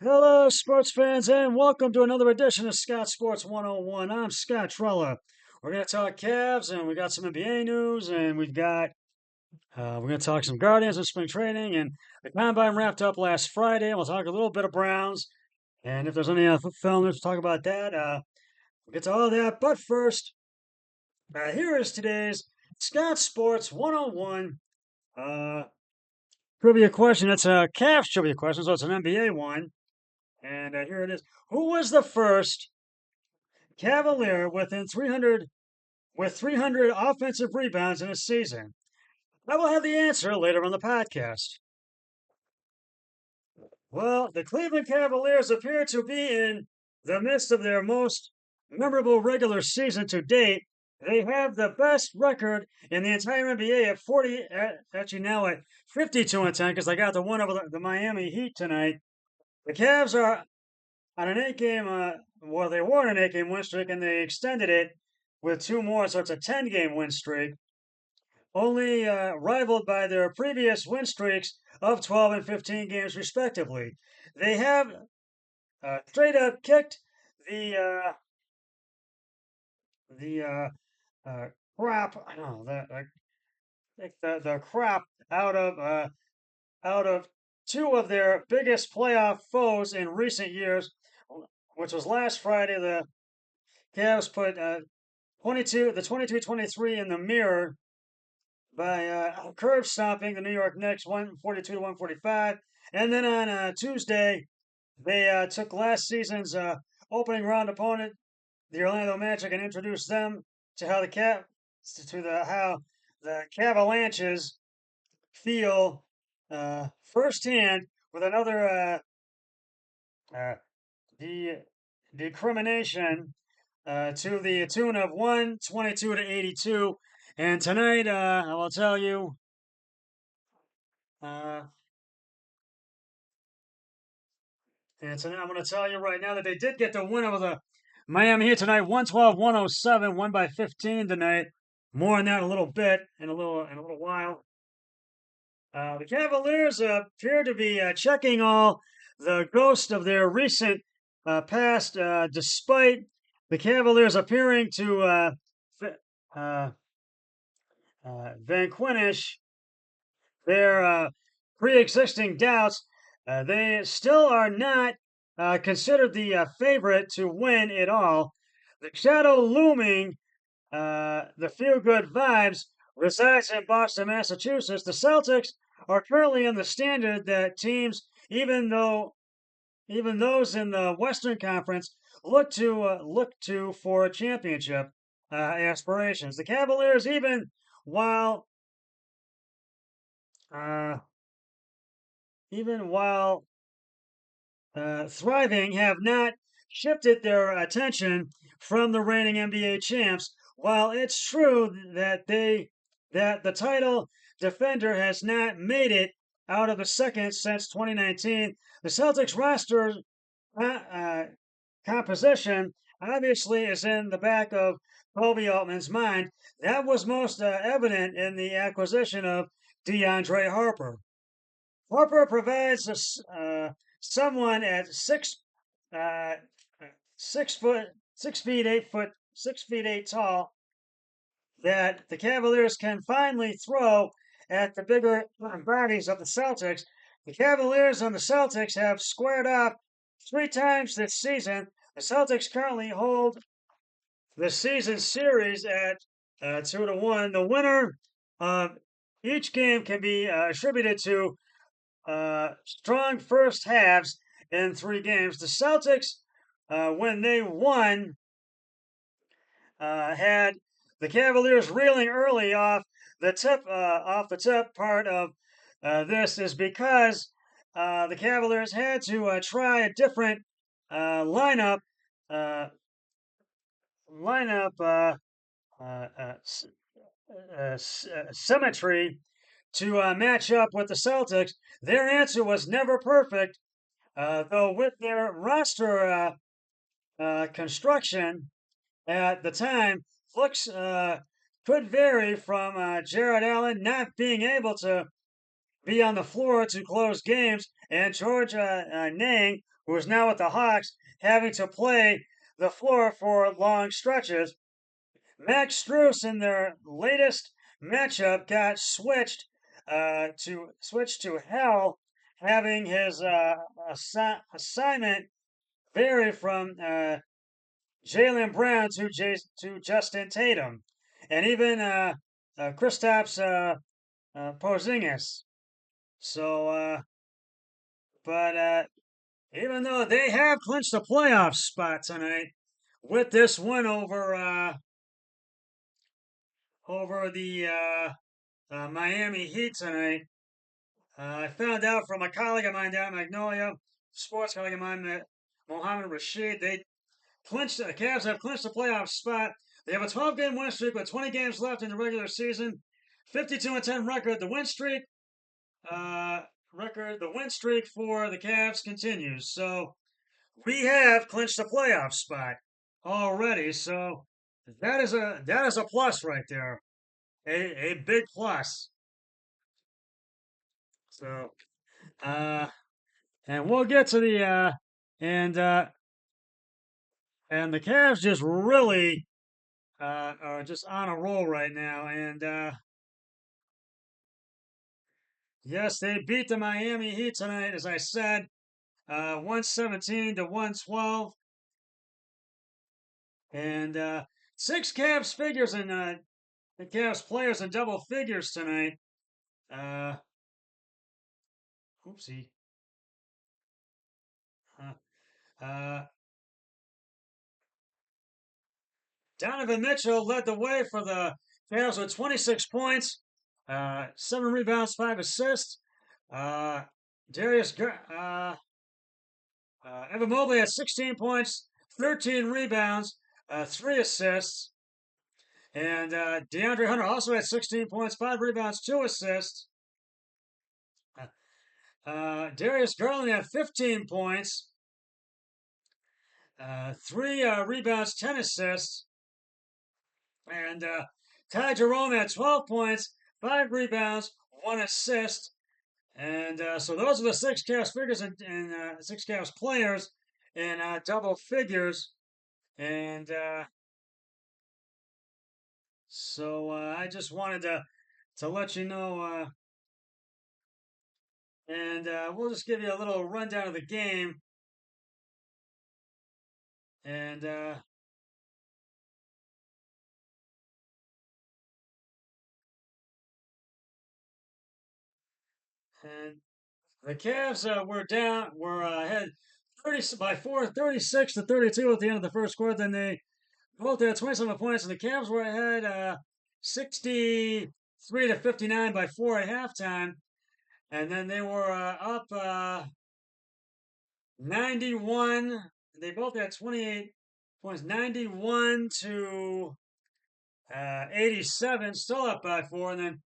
Hello, sports fans, and welcome to another edition of Scott Sports 101. I'm Scott Trella. We're going to talk Cavs, and we got some NBA news, and we're going to talk some Guardians of spring training, and the combine wrapped up last Friday. And we'll talk a little bit of Browns, and if there's any film news, we'll talk about that. We'll get to all that, but first, here is today's Scott Sports 101 trivia question. It's a Cavs trivia question, so it's an NBA one. And here it is. Who was the first Cavalier with 300 offensive rebounds in a season? I will have the answer later on the podcast. Well, the Cleveland Cavaliers appear to be in the midst of their most memorable regular season to date. They have the best record in the entire NBA at 40, actually now at 52-10, because they got the one over the Miami Heat tonight. The Cavs are on an eight-game, well, they were on an eight-game win streak, and they extended it with two more, so it's a 10-game win streak, only rivaled by their previous win streaks of 12 and 15 games, respectively. They have straight up kicked the uh, the crap. I don't know the crap out of two of their biggest playoff foes in recent years, which was last Friday. The Cavs put 22-23 in the mirror by curb stomping the New York Knicks 142 to 145. And then on Tuesday, they took last season's opening round opponent, the Orlando Magic, and introduced them to how the Cavalanches feel firsthand with another uh, de- decrimination to the tune of 122 to 82. And tonight, I will tell you, uh, and tonight I'm going to tell you right now that they did get the win over the Miami Heat tonight, 112-107, won by 15 tonight. More on that in a little bit, in a little while. The Cavaliers appear to be checking all the ghosts of their recent past, despite the Cavaliers appearing to uh, vanquish their pre-existing doubts. They still are not considered the favorite to win it all. The shadow looming, the feel-good vibes, resides in Boston, Massachusetts. The Celtics are currently in the standard that teams, even those in the Western Conference, look to for a championship aspirations. The Cavaliers, while uh, even while thriving, have not shifted their attention from the reigning NBA champs. While it's true that the title defender has not made it out of the second since 2019, the Celtics roster uh, composition obviously is in the back of Kobe Altman's mind. That was most evident in the acquisition of DeAndre Harper. Harper provides someone at uh, 6 foot, 6 feet 8 foot, 6 feet eight tall that the Cavaliers can finally throw at the bigger bodies of the Celtics. The Cavaliers and the Celtics have squared off three times this season. The Celtics currently hold the season series at 2-1. The winner of each game can be attributed to strong first halves in three games. The Celtics, when they won, had the Cavaliers reeling early off the tip part of this is because the Cavaliers had to try a different lineup uh, lineup uh, uh, symmetry to match up with the Celtics. Their answer was never perfect, though with their roster construction at the time, looks could vary from Jared Allen not being able to be on the floor to close games and George Nang, who is now with the Hawks, having to play the floor for long stretches. Max Strus in their latest matchup got switched to Hell, having his assignment vary from Jaylen Brown to Justin Tatum, and even Kristaps Porzingis. So, but even though they have clinched a playoff spot tonight with this win over the Miami Heat tonight, I found out from a colleague of mine down in Magnolia, sports colleague of mine, Mohammed Rashid, the Cavs have clinched the playoff spot. They have a 12-game win streak with 20 games left in the regular season, 52-10 record. Uh, the win streak for the Cavs continues. So we have clinched the playoff spot already. So that is a plus right there, a big plus. So uh, and we'll get to the and uh, and the Cavs just really are just on a roll right now. And yes, they beat the Miami Heat tonight, as I said, 117 to 112. And six Cavs figures and the Cavs players in double figures tonight. Uh, oopsie. Uh, Donovan Mitchell led the way for the Cavs with 26 points, 7 rebounds, 5 assists. Uh, Darius Evan Mobley had 16 points, 13 rebounds, 3 assists. And DeAndre Hunter also had 16 points, 5 rebounds, 2 assists. Darius Garland had 15 points, 3 rebounds, 10 assists. And Ty Jerome had 12 points, 5 rebounds, 1 assist. And so those are the six Cavs figures and six Cavs players in double figures. And so I just wanted to let you know, and we'll just give you a little rundown of the game. And and the Cavs were ahead 30 by 36 to 32 at the end of the first quarter. Then they both had 27 points, and the Cavs were ahead 63 to 59 by 4 at halftime. And then they were up 91. They both had 28 points, 91 to 87, still up by 4, and then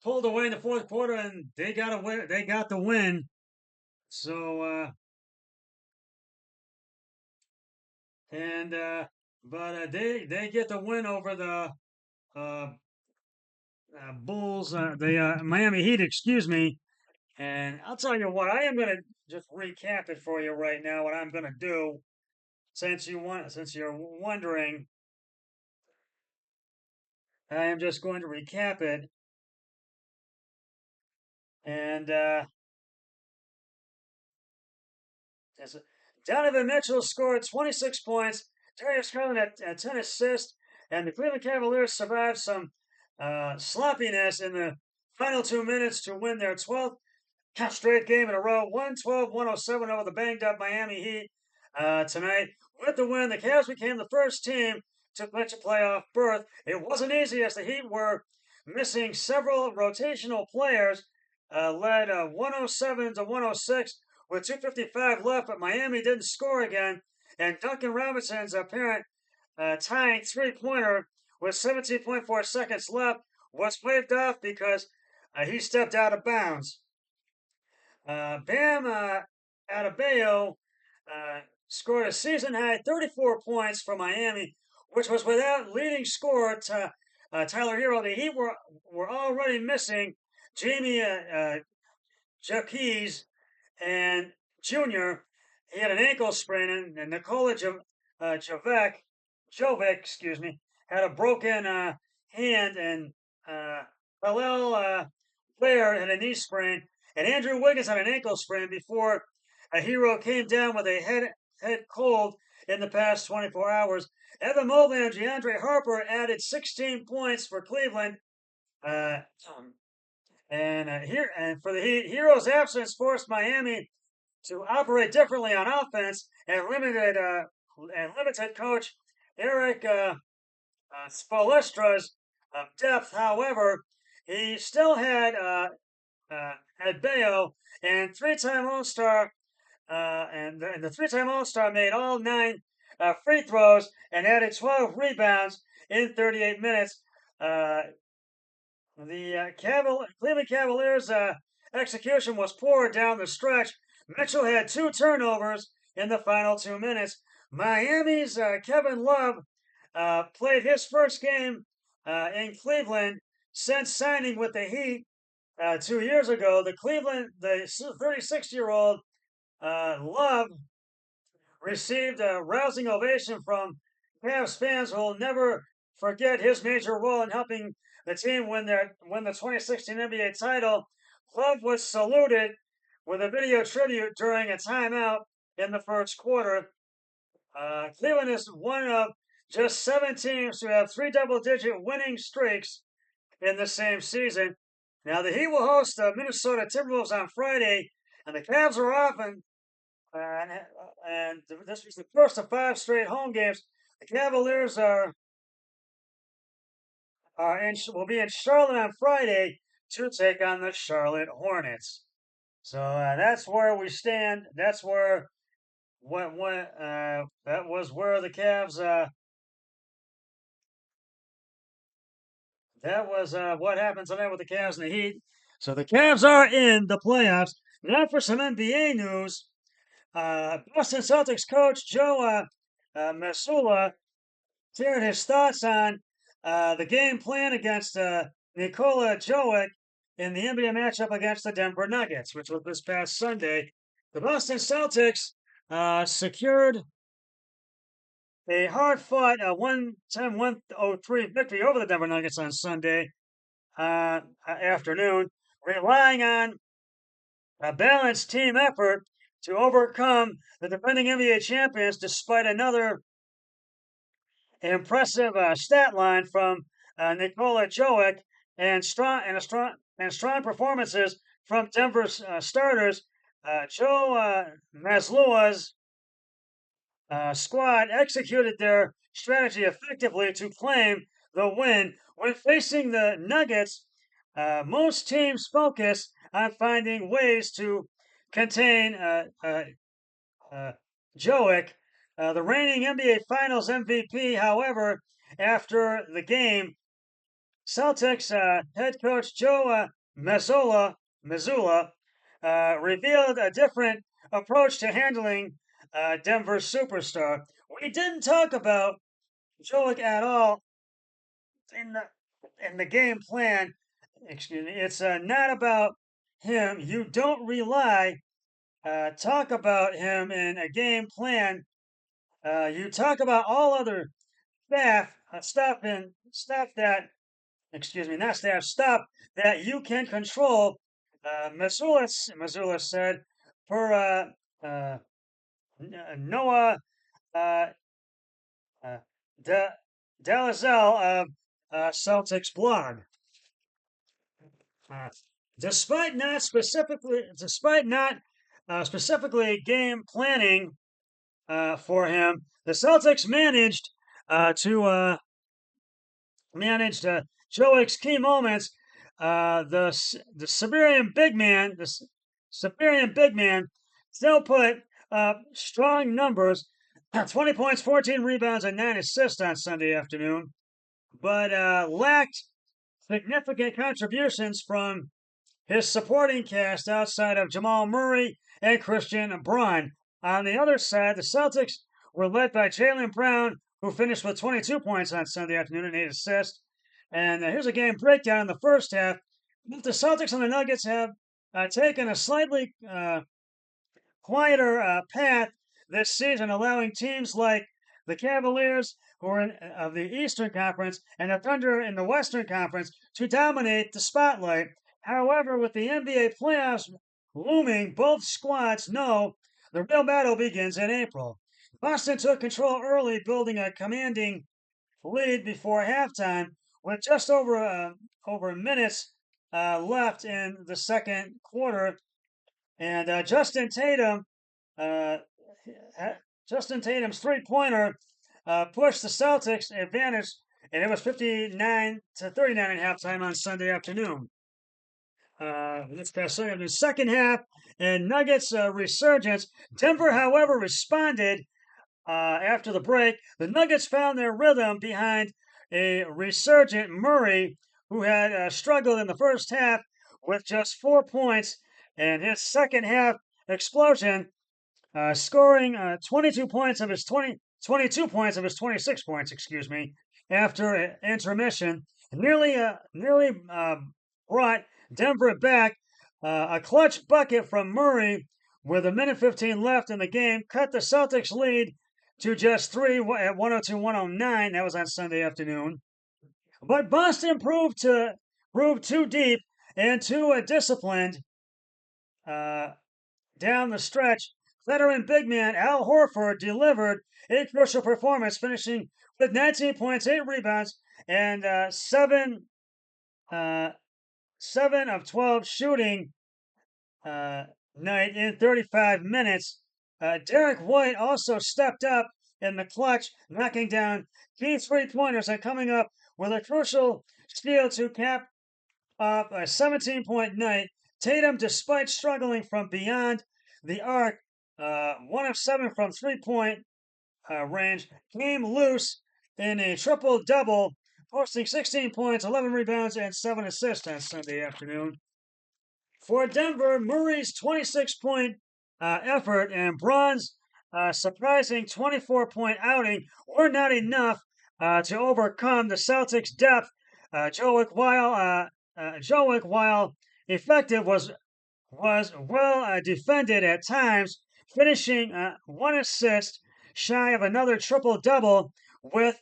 pulled away in the fourth quarter, and they got a win. They got the win. So and but they get the win over the uh, Bulls, the Miami Heat, excuse me. And I'll tell you what, I am gonna just recap it for you right now. What I'm gonna do, since you're wondering, I am just going to recap it. And yes, Donovan Mitchell scored 26 points. Darius Garland had 10 assists, and the Cleveland Cavaliers survived some sloppiness in the final 2 minutes to win their 12th straight game in a row, 112-107 over the banged up Miami Heat tonight. With the win, the Cavs became the first team to clinch a playoff berth. It wasn't easy as the Heat were missing several rotational players, led 107 to 106 with 2:55 left, but Miami didn't score again. And Duncan Robinson's apparent tying three-pointer with 17.4 seconds left was waved off because he stepped out of bounds. Bam Adebayo scored a season-high 34 points for Miami, which was without leading scorer Tyler Hero. The Heat were already missing Jamie Jaquez and Jr. He had an ankle sprain, and Nikola Jovic, had a broken hand, and Hillel Blair had a knee sprain, and Andrew Wiggins had an ankle sprain before a hero came down with a head cold in the past 24 hours. Evan Mobley and DeAndre Harper added 16 points for Cleveland. Uh, and for the Heroes' absence forced Miami to operate differently on offense and limited coach Eric Spoelstra's depth. However, he still had Bayo and three-time All-Star, and the three-time All-Star made all 9 free throws and added 12 rebounds in 38 minutes. The Cleveland Cavaliers' execution was poor down the stretch. Mitchell had 2 turnovers in the final 2 minutes. Miami's Kevin Love played his first game in Cleveland since signing with the Heat 2 years ago. The 36-year-old Love received a rousing ovation from Cavs fans who will never forget his major role in helping the team win the 2016 NBA title. Love was saluted with a video tribute during a timeout in the first quarter. Cleveland is one of just 7 teams to have 3 double-digit winning streaks in the same season. Now, the Heat will host the Minnesota Timberwolves on Friday, and the Cavs are off, and this was the first of 5 straight home games. The Cavaliers will be in Charlotte on Friday to take on the Charlotte Hornets. So that's where we stand. That's where that was where the Cavs. That was what happened tonight with the Cavs and the Heat. So the Cavs are in the playoffs. Now for some NBA news. Boston Celtics coach Joe Mazzulla shared his thoughts on the game plan against Nikola Jovic in the NBA matchup against the Denver Nuggets, which was this past Sunday. The Boston Celtics secured a hard-fought 110-103 victory over the Denver Nuggets on Sunday afternoon, relying on a balanced team effort to overcome the defending NBA champions despite another impressive stat line from Nikola Jovic and strong performances from Denver's starters. Joe Mazzulla's squad executed their strategy effectively to claim the win. When facing the Nuggets, most teams focus on finding ways to contain Jovic, the reigning NBA Finals MVP. However, after the game, Celtics head coach Joe Mazzulla revealed a different approach to handling Denver's superstar. We didn't talk about Jovic at all in the game plan. Excuse me. It's not about him. You don't talk about him in a game plan. You talk about all other stuff that you can control. Mazzulla said per Noah uh, uh, De Delazelle of Celtics blog. Uh, despite not specifically game planning for him, the Celtics managed Jovic's key moments. The Siberian big man still put up strong numbers, 20 points, 14 rebounds, and 9 assists on Sunday afternoon, but lacked significant contributions from his supporting cast outside of Jamal Murray and Christian Braun. On the other side, the Celtics were led by Jaylen Brown, who finished with 22 points on Sunday afternoon and 8 assists. And here's a game breakdown in the first half. Both the Celtics and the Nuggets have taken a slightly quieter path this season, allowing teams like the Cavaliers, who are of the Eastern Conference, and the Thunder in the Western Conference, to dominate the spotlight. However, with the NBA playoffs looming, both squads know the real battle begins in April. Boston took control early, building a commanding lead before halftime, with just over minutes left in the second quarter, and uh, Justin Tatum's three-pointer pushed the Celtics advantage, and it was 59-39 at halftime on Sunday afternoon. This past Sunday, in the second half, and Nuggets resurgence. Denver, however, responded after the break. The Nuggets found their rhythm behind a resurgent Murray, who had struggled in the first half with just 4 points, and his second half explosion, scoring 22 points of his 22 points of his 26 points, excuse me, after intermission, nearly brought Denver back. A clutch bucket from Murray with a minute 15 left in the game cut the Celtics lead to just 3 at 102-109. That was on Sunday afternoon. But Boston proved too deep and too disciplined down the stretch. Veteran big man Al Horford delivered a crucial performance, finishing with 19 points, 8 rebounds, and 7 of 12 shooting night in 35 minutes. Derek White also stepped up in the clutch, knocking down key three-pointers and coming up with a crucial steal to cap off a 17-point night. Tatum, despite struggling from beyond the arc, 1 of 7 from three-point range, came loose in a triple-double, posting 16 points, 11 rebounds, and 7 assists on Sunday afternoon. For Denver, Murray's 26-point effort and Braun's surprising 24-point outing were not enough to overcome the Celtics' depth. Jowick, while effective, was well defended at times, finishing 1 assist shy of another triple-double, with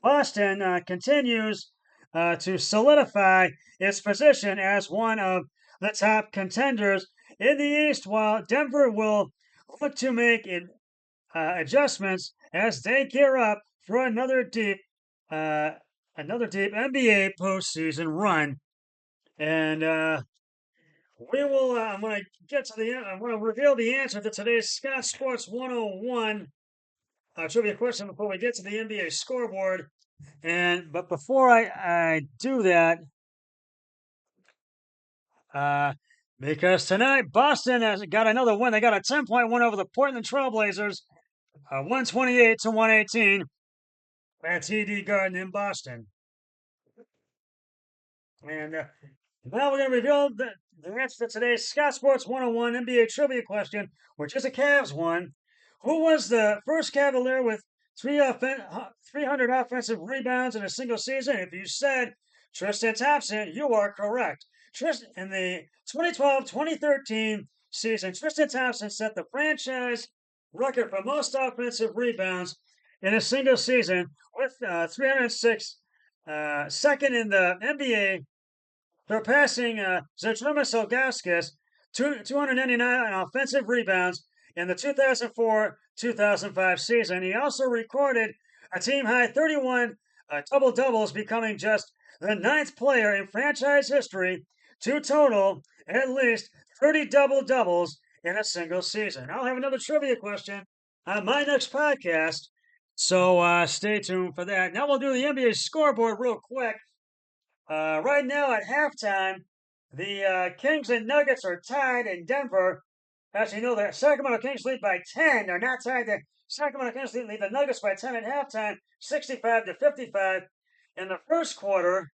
Boston continues to solidify its position as one of the top contenders in the East, while Denver will look to make adjustments as they gear up for another deep NBA postseason run. And we will. I'm going to get to the. I'm going to reveal the answer to today's Scott Sports 101 trivia question before we get to the NBA scoreboard. But before I do that, because tonight Boston has got another win. They got a 10-point win over the Portland Trailblazers, 128-118 at TD Garden in Boston. And now we're going to reveal the answer to today's Scott Sports 101 NBA trivia question, which is a Cavs one. Who was the first Cavalier with 300 offensive rebounds in a single season? If you said Tristan Thompson, you are correct. In the 2012-2013 season, Tristan Thompson set the franchise record for most offensive rebounds in a single season with 306, second in the NBA, surpassing Zydrunas Ilgauskas, 299 offensive rebounds in the 2004-2005 season. He also recorded a team-high 31 double-doubles, becoming just the 9th player in franchise history to total at least 30 double-doubles in a single season. I'll have another trivia question on my next podcast, so stay tuned for that. Now we'll do the NBA scoreboard real quick. Right now at halftime, the Kings and Nuggets are tied in Denver. As you know, the Sacramento Kings lead by 10. They're not tied. The Sacramento Kings lead the Nuggets by 10 at halftime, 65-55. In the first quarter,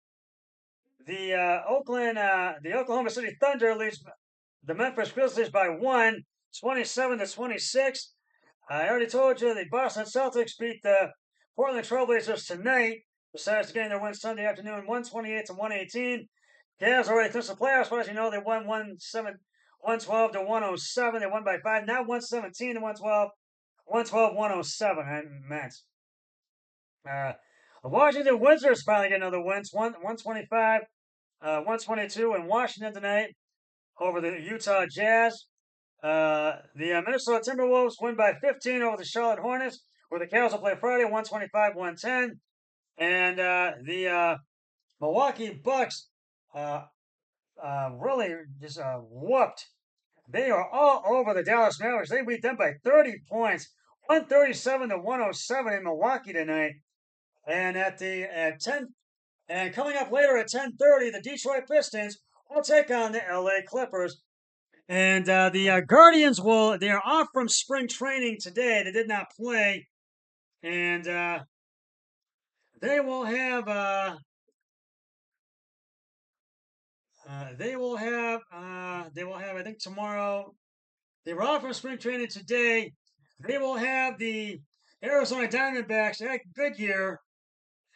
the Oklahoma City Thunder leads the Memphis Grizzlies by 1, 27-26. I already told you the Boston Celtics beat the Portland Trailblazers tonight, besides getting their win Sunday afternoon, 128-118. Cavs already clinched the playoffs, but as you know, they won 112 to 107. They won by 5. Not 117 to 112. 112, 107, I meant. Uh, Washington Wizards finally get another win. 125, 122 in Washington tonight over the Utah Jazz. The Minnesota Timberwolves win by 15 over the Charlotte Hornets, where the Cavs will play Friday, 125, 110. And the Milwaukee Bucks really just whooped. They are all over the Dallas Mavericks. They beat them by 30 points, 137 to 107 in Milwaukee tonight. And at 10 and coming up later at 10:30, the Detroit Pistons will take on the LA Clippers. And the Guardians they're off from spring training today. They did not play. And they will have I think tomorrow. They were off from spring training today. They will have the Arizona Diamondbacks at Goodyear,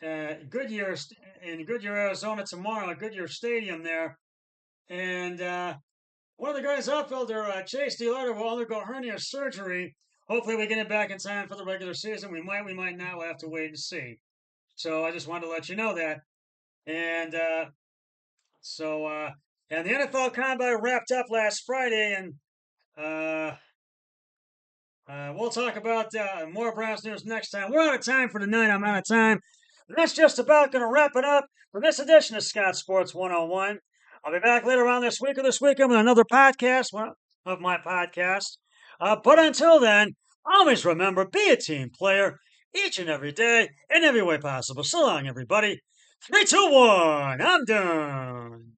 in Goodyear, Arizona tomorrow at Goodyear Stadium there. And one of the guys outfielder, Chase DeLarder, will undergo hernia surgery. Hopefully, we get it back in time for the regular season. We might not. We'll have to wait and see. So I just wanted to let you know that. And and the NFL Combine wrapped up last Friday, and uh, we'll talk about more Browns news next time. We're out of time for tonight. I'm out of time. And that's just about going to wrap it up for this edition of Scott Sports 101. I'll be back later on this week or this weekend with another podcast, one of my podcasts. But until then, always remember, be a team player each and every day in every way possible. So long, everybody. 3, 2, 1. I'm done.